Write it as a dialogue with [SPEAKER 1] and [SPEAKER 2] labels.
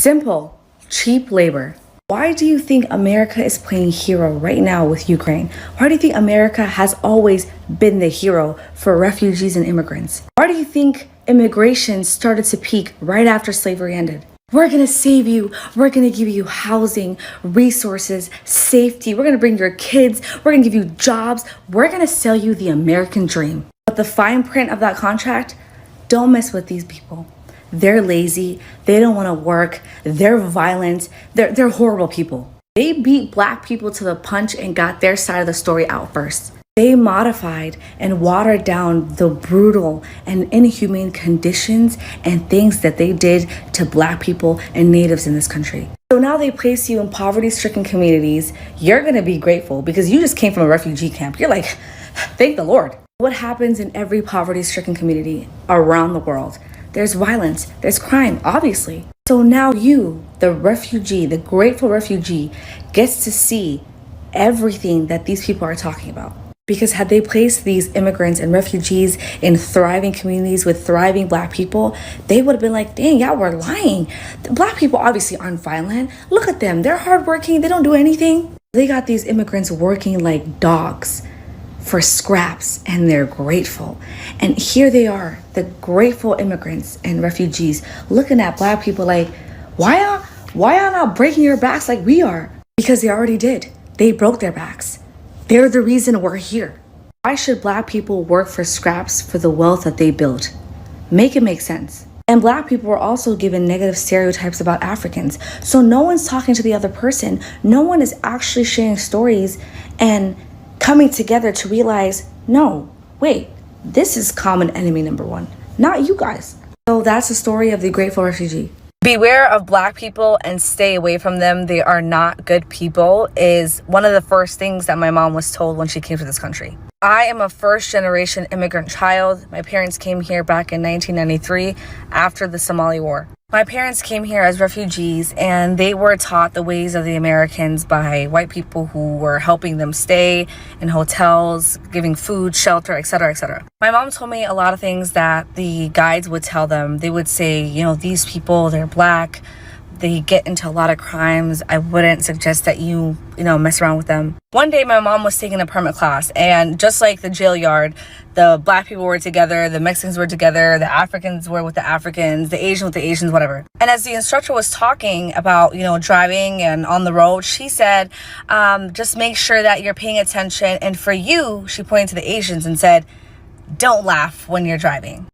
[SPEAKER 1] Simple, cheap labor. Why do you think America is playing hero right now with Ukraine? Why do you think America has always been the hero for refugees and immigrants? Why do you think immigration started to peak right after slavery ended? We're gonna save you. We're gonna give you housing, resources, safety. We're gonna bring your kids. We're gonna give you jobs. We're gonna sell you the American dream. But the fine print of that contract, don't mess with these people. They're lazy. They don't want to work. They're violent. They're horrible people. They beat black people to the punch and got their side of the story out first. They modified and watered down the brutal and inhumane conditions and things that they did to black people and natives in this country. So now they place you in poverty-stricken communities. You're going to be grateful because you just came from a refugee camp. You're like, thank the Lord. What happens in every poverty-stricken community around the world? There's violence, there's crime, obviously. So now you, the refugee, the grateful refugee, gets to see everything that these people are talking about. Because had they placed these immigrants and refugees in thriving communities with thriving black people, they would have been like, dang, y'all were lying. The black people obviously aren't violent. Look at them, they're hardworking, they don't do anything. They got these immigrants working like dogs for scraps, and they're grateful. And here they are, the grateful immigrants and refugees, looking at black people like, why are not breaking your backs like we are? Because they already did. They broke their backs. They're the reason we're here. Why should black people work for scraps for the wealth that they built? Make it make sense. And black people were also given negative stereotypes about Africans. So no one's talking to the other person. No one is actually sharing stories and coming together to realize, no, wait, this is common enemy number one, not you guys. So that's the story of the grateful refugee. Beware of black people and stay away from them. They are not good people is one of the first things that my mom was told when she came to this country. I am a first generation immigrant child. My parents came here back in 1993 after the Somali War. My parents came here as refugees and they were taught the ways of the Americans by white people who were helping them stay in hotels, giving food, shelter, etc., etc. My mom told me a lot of things that the guides would tell them. They would say, these people, they're black. They get into a lot of crimes. I wouldn't suggest that you mess around with them. One day, my mom was taking a permit class, and just like the jail yard, the black people were together, the Mexicans were together, the Africans were with the Africans, the Asians with the Asians, whatever. And as the instructor was talking about, driving and on the road, she said, just make sure that you're paying attention. And for you, she pointed to the Asians and said, don't laugh when you're driving.